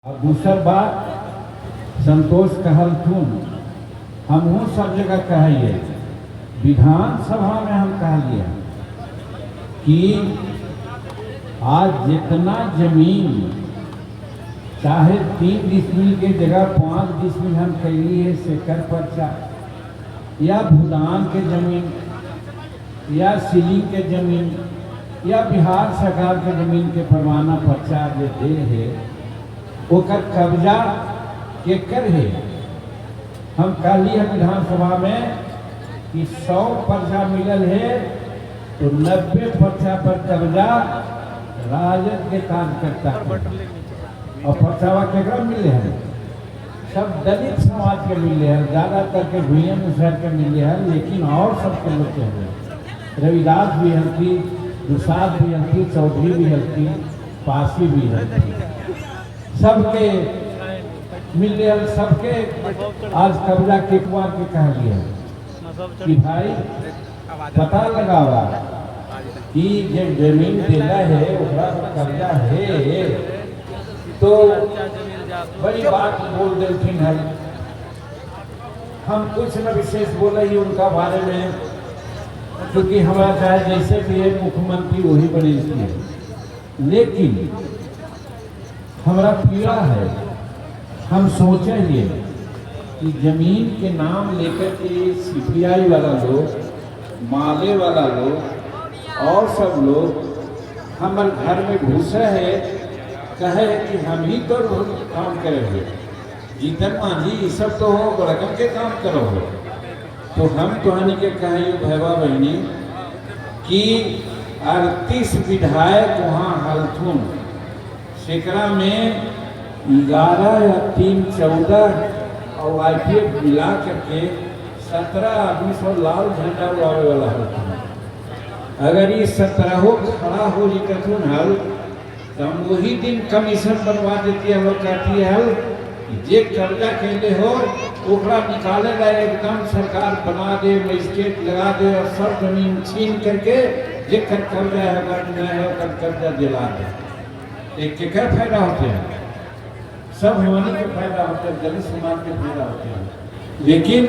और दूसर बात संतोष कहलथुन हमहू सब जगह कहिए विधानसभा में हम कहलिए कि आज जितना जमीन चाहे 3 डिसमिल के जगह 5 डिसमिल हम कैली है सेकर पर्चा या भूदान के जमीन या सीलिंग के जमीन या बिहार सरकार के जमीन के परवाना पर्चा जो दे है ओकर कब्जा केकर है। हम कहली है विधानसभा में कि 100 पर्चा मिलल है तो 90 पर्चा पर कब्जा राजद के कार्यकर्ता और पर्चावा केकरा मिले हैं सब दलित समाज के मिले हैं, ज्यादातर के भूया मुसहर के मिले हैं, लेकिन और सबके लोग के हैं। रविदास भी हल्की, दुसाद भी हल्की, चौधरी भी हल्की, पासी भी हल्की, सबके मिले हैं, सबके आज कब्जा के कुआर के कह दिया कि भाई पता लगावा कि जब जमीन दिला है उसका कब्जा है तो बड़ी बात बोल देती है। हम कुछ न विशेष बोले ही उनका बारे में, क्योंकि हमारा चाहे जैसे भी है मुख्यमंत्री वही बने है, लेकिन हमारा पीड़ा है। हम सोचेंगे कि जमीन के नाम लेकर के सीपीआई वाला लोग, माले वाला लोग और सब लोग हमारे घर में घुसे है, कहे कि हम ही तो काम करेंगे, जीतन मांझी ये सब तो हो बड़कन के काम करो हो। तो हम तुहनी के कहे भैया बहनी कि 38 विधायक वहाँ हलथुन, सेकरा में 11 या 3 14 और IPF मिला करके 17 आदमी सब लाल झंडा उड़ावे वाला हलथुन। अगर ये 17 खड़ा हो जितथुन हल तो हम वही दिन कमीशन बनवा देती है, लोग कहती है जे कब्जा कैले हो ओकरा निकाले ला एकदम सरकार बना दे, मजिस्ट्रेट लगा दे और सब जमीन छीन करके जेकर कब्जा है कब्जा दिला दे। एक के फायदा होते हैं, सब हमारे के फायदा होते हैं, दलित समाज के फायदा होते हैं, लेकिन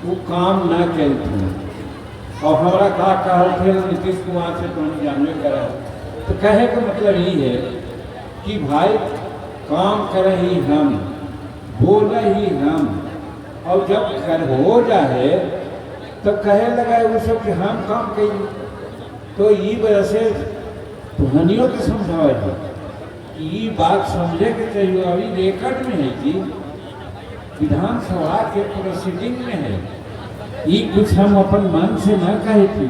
वो काम न करते। और हमारा कहा नीतीश कुमार से तो हम जानवे करा, तो कहे का मतलब ये है कि भाई काम करे ही हम, बोले ही हम, और जब कर हो जाए तो कहे लगा वो सब कि हम काम करें। तो ये वजह से तुहनियों के समझावे है कि ये बात समझे के चाहिए। अभी रेकर्ड में है कि विधानसभा के प्रोसीडिंग में है, ये कुछ हम अपन मन से न कहे थे।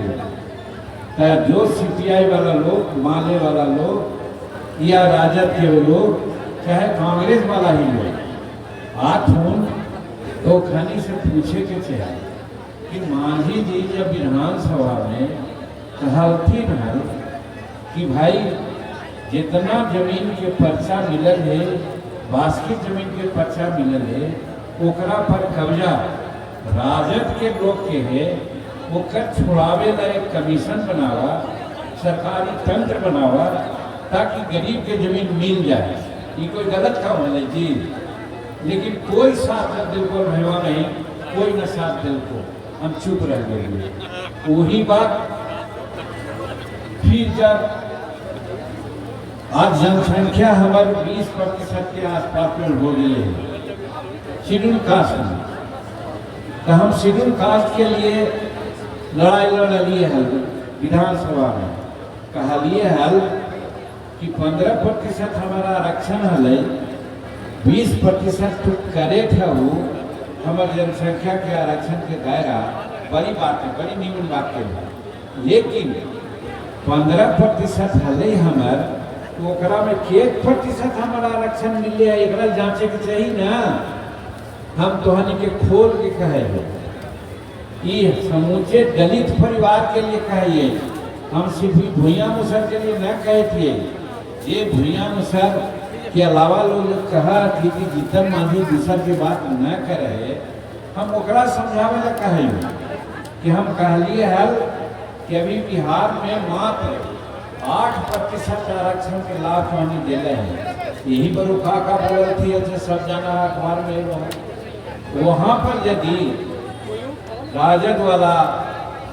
जो सीपीआई वाला लोग, माले वाला लोग या राजद के लोग, चाहे कांग्रेस वाला ही लोग आठों तो खानी से पूछे के चाहिए कि मांझी जी जब विधानसभा में कहलती न कि भाई जितना जमीन के पर्चा मिलल है, बास्केट जमीन के पर्चा मिलल है, ओकरा पर कब्जा राजद के लोग के है, ओकर छुड़ावे ला एक कमीशन बनावा, सरकारी तंत्र बनावा ताकि गरीब के जमीन मिल जाए। ये कोई गलत काम है जी, लेकिन कोई साथ दिल को भैया नहीं, कोई न साथ दिल को, हम चुप रह गए। वही बात फिर जब आज जनसंख्या हमारे 20% के आसपास में हो गई है शेड्यूल कास्ट में, तो हम शेड्यूल कास्ट के लिए लड़ाई लड़ लिए हल विधानसभा में, कहा लिए हल कि 15% हमारा आरक्षण हल, 20% तो करे थे वो हमारे जनसंख्या के आरक्षण के दायरा, बड़ी बात है, बड़ी निम्न बात है, लेकिन 15% हल हमार तो ओकरा में 1% हमारा आरक्षण मिले है, एक जांचे के चाहिए ना। हम तुहनी के खोल के कहे ये समूचे दलित परिवार के लिए कहिए, हम सिर्फ भूया मुसहर के लिए न कहे थे। ये भूया मुसहर के अलावा लोग कहा कि जीतन मांझी दूसर की बात न करे, हम ओकरा समझावे ला कहे कि हम कहलिए हल कि अभी बिहार में मात्र 8% आरक्षण के लाभ हमें दिले हैं, यही पर का बोल थी अच्छे सब जाना अखबार में। वहाँ पर यदि राजद वाला,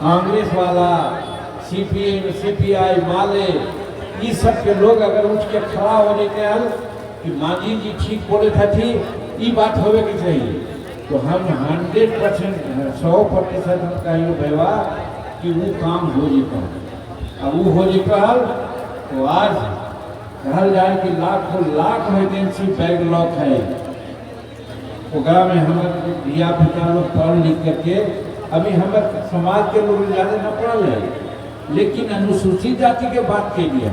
कांग्रेस वाला, सीपीएम, सीपीआई, माले, ये सब के लोग अगर उठ के खड़ा हो जाते हैं कि मांझी जी ठीक बोले थे, ये बात होवे के चाहिए, तो हम 100%, 100% हम कहियो भैया कि वो काम हो जीता। अब वो हो जीता तो आज कहल जाए कि लाखों लाख वैकेंसी बैकलॉग है। ओकरा में हमारे धिया पुता लोग पढ़ लिख करके, अभी हमारे समाज के लोग ज़्यादा न पढ़ल है, लेकिन अनुसूचित जाति के बात के लिए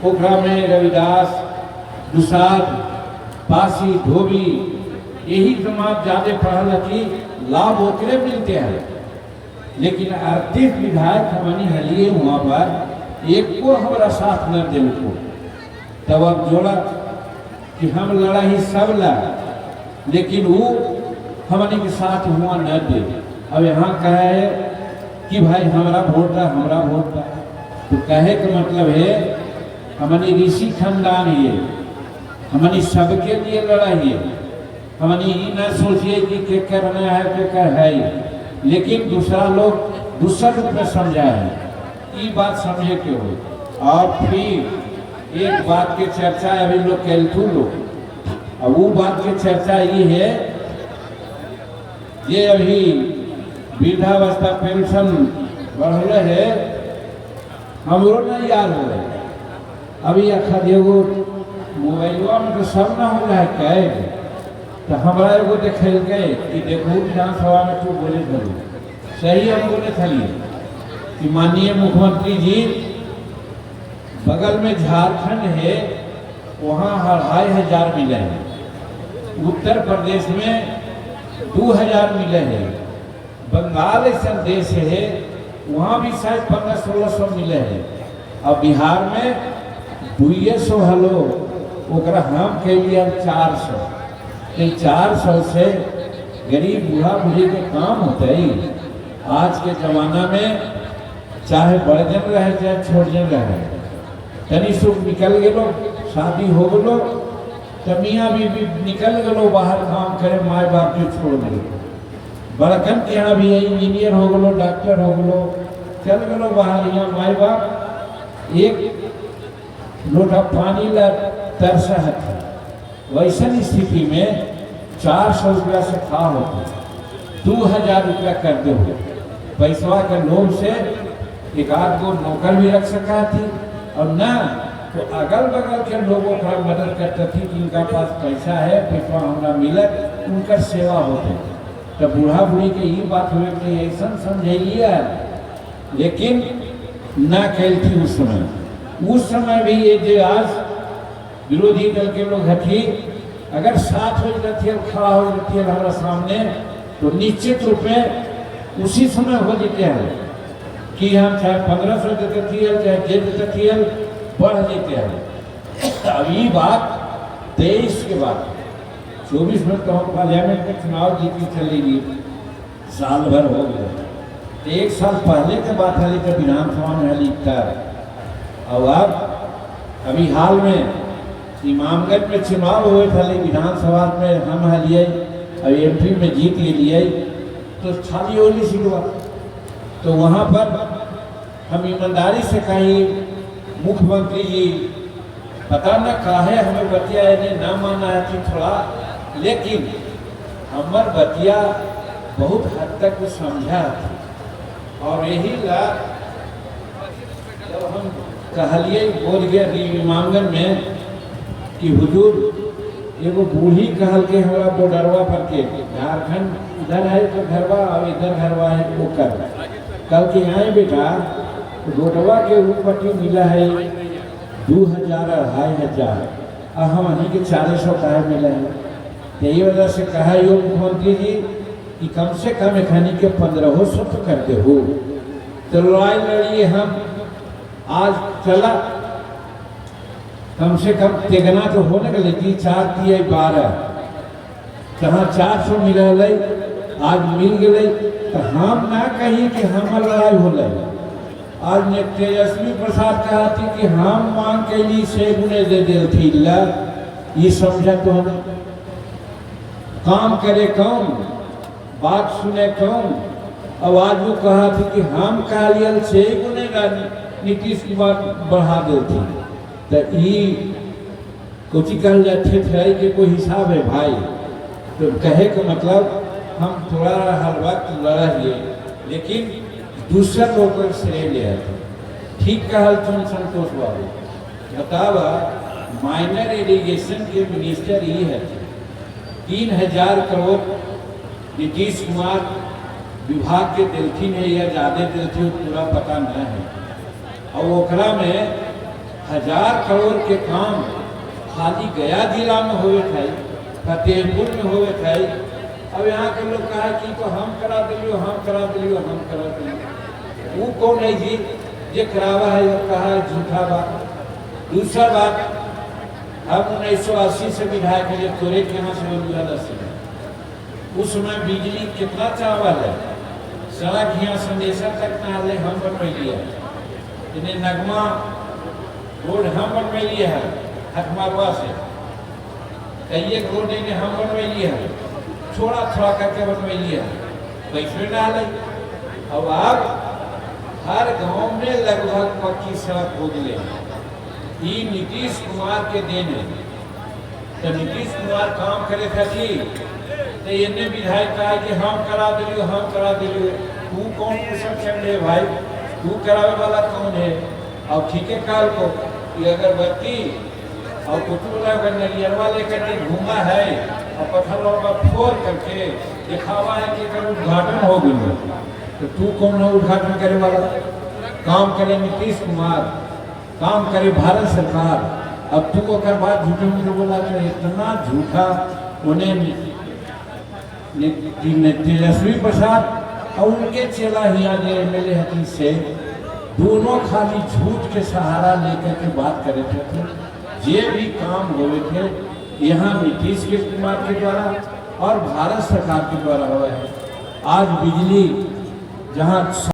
ओकरा में रविदास, दुसाध, पासी, धोबी, यही समाज ज़्यादा पढ़ल कि लाभ ओकरे मिलते हैं। लेकिन 38 विधायक हमारी हलिए वहाँ पर एक को हमारा साथ न दे को, तब अब जोड़ा कि हम लड़ा ही सब लड़ा, लेकिन वो हमारे के साथ हुआ न दे। अब यहाँ कहा है कि भाई हमारा वोट है, हमारा वोट है, तो कहे का मतलब है हमारी ऋषि खानदान ये, हमारी सबके लिए लड़ाई है। हमारी ये न सोचिए कि के करना है के कर है, लेकिन दूसरा लोग दूसरा रूप में समझा है, ये बात समझे के हो। और फिर एक बात की चर्चा अभी लोग कैलथू लोग, अब वो बात की चर्चा ये है, ये अभी वृद्धावस्था पेंशन बढ़ है, हमरो नहीं याद हो रहे। अभी अखा एगो मोबाइलवा में तो सब ना हो रहा है कैद, तो हमारा एगो देखेल गए कि देखो विधानसभा में तू बोले थी, सही हम बोले थी कि माननीय मुख्यमंत्री जी, बगल में झारखंड है, वहाँ 2,500 मिले हैं, उत्तर प्रदेश में 2,000 मिले हैं, बंगाल ऐसा देश है वहाँ भी शायद 1500-1600 मिले हैं, और बिहार में 200 हलो, ओकरा हम के लिए 400। 400 से गरीब बूढ़ा बूढ़ी के काम होते ही। आज के जमाना में चाहे बड़ जन रहे चाहे छोट जन रहे, तनी सुख निकल गलो, शादी हो गलो, तो मियाँ बीबी निकल गलो बाहर काम करे, माए बाप के छोड़ दिलो। बड़कन के यहाँ भी इंजीनियर हो गलो, डॉक्टर हो गलो, चल गलो बाहर, यहाँ माए बाप एक लोटा पानी ला तरसा है। वैसन स्थिति में 400 रुपया से खा होते, 2,000 रुपया कर दे हो, पैसवा के लोभ से एक आध को नौकर भी रख सका थी, और न तो अगल बगल के लोगों का मदद करते थी, जिनका पास पैसा है, पैसा हमारा मिलत, उनका सेवा होते। तो बूढ़ा बूढ़ी के ये बात हुए कि ऐसा समझिए, लेकिन न कैल थी उस समय भी ये जो आज विरोधी दल के लोग हथी, अगर साथ हो जाती है, खड़ा हो जाती है हमारा सामने, तो निश्चित रूप में उसी समय हो जाते हैं कि हम चाहे 1500 देते थे, चाहे जे देते थे, बढ़ देते हैं। अब ये बात 23 के बाद 24 में तो हम पार्लियामेंट में चुनाव जीती चली गई, साल भर हो गया। 1 साल पहले के बात है, तो विधानसभा में लिखता है। अब अभी हाल में इमामगंज में चुनाव हुए थे, विधानसभा में हम हलिए, अब एमपी में जीत के लिए, तो खाली होली सीट हुआ। तो वहाँ पर हम ईमानदारी से कहीं मुख्यमंत्री जी, पता न काहे हमें बतिया ने ना माना है कि थोड़ा, लेकिन हमार बतिया बहुत हद तक समझा था, और यही ला जब हम कहलिए बोल गए इमामगंज में कि हुजूर एगो बूढ़ी कहल के हमारा बॉर्डरवा पर के, झारखंड इधर है तो घरवा, और इधर घरवा है वो कर, कल के आए बेटा रोडवा के ऊपर मिला है 2,000 2,500, और हम अहीं के 400 का मिला है। यही वजह से कहा यो मुख्यमंत्री जी कि कम से कम खानी के 1500 तो करते हो, तो लड़ाई लड़िए। हम आज चला कम से कम तेगना तो होने के लिए 4 दिए 12, जहाँ 400 मिल आज मिल गए, तो हम ना कही कि हमार लड़ाई हो। आज ने तेजस्वी प्रसाद कहा थी कि हम मांग के लिए 6 गुने दे दिल थी, ये समझा तो हमें काम करे कौन, बात सुने कौन। अब आज वो कहा था कि हम कालियल से ही गुनेगार नीतीश कुमार बढ़ा देते, तो ये कुछ कल जाते थे कि कोई हिसाब है भाई। तो कहे का मतलब हम थोड़ा हर वक्त लड़ा लिए, लेकिन दूसरा लोग पर श्रेय ले आते। ठीक कहल तुम संतोष बाबू, बतावा माइनर इरिगेशन के मिनिस्टर ये है, 3000 करोड़ नीतीश कुमार विभाग के दिलथिन है या ज़्यादा दिलथिन पूरा पता न है। और ओकरा में 1000 करोड़ के काम खाली गया जिला में हुए थे, फतेहपुर में हुए थे। अब यहाँ के लोग कहा कि तो हम करा दिलियो, हम करा दिलियो, हम करा दिलियो। वो कौन है जी ये करावा है, वो कहा है झूठा बात। दूसरा बात, हम 1980 से विधायक है, जब तोरे के यहाँ से बोलूँगा 10 उस समय बिजली कितना चावल है, सड़क यहाँ संदेशा तक ना ले हम बनवैलिए, इन्हें नगमा रोड हम बनवैलिए है हकमारवा से, कई रोड इन्हें हम बनवैलिए है, थोड़ा थोड़ा करके बनवैलिए है, पैसे ना ले। अब आप हर गांव में लगभग पक्की सड़क हो गए। ये नीतीश कुमार के देन है। तो नीतीश कुमार काम करे थे, तो इन्हें विधायक कहा कि हम करा दिलियो, हम करा दिलियो। तू कौन कुशल चल रहे भाई, तू करावे वाला कौन है। और ठीक है काल को कि अगरबत्ती और कुछ बोला अगर नरियरवा लेकर के घूमा है और पत्थरों पर फोड़ करके दिखावा है कि अगर उद्घाटन हो गया, तो तू कौन है उद्घाटन करे वाला। काम करे नीतीश कुमार, काम करे भारत सरकार। अब तू अगर बात झूठे मुझे बोला तो इतना झूठा उन्हें तेजस्वी प्रसाद और उनके चेला हिया जो MLA हकीम से दोनों खाली झूठ के सहारा लेकर के बात करे थे। ये भी काम हुए थे यहाँ नीतीश कुमार के द्वारा और भारत सरकार के द्वारा हुआ है। आज बिजली जहाँ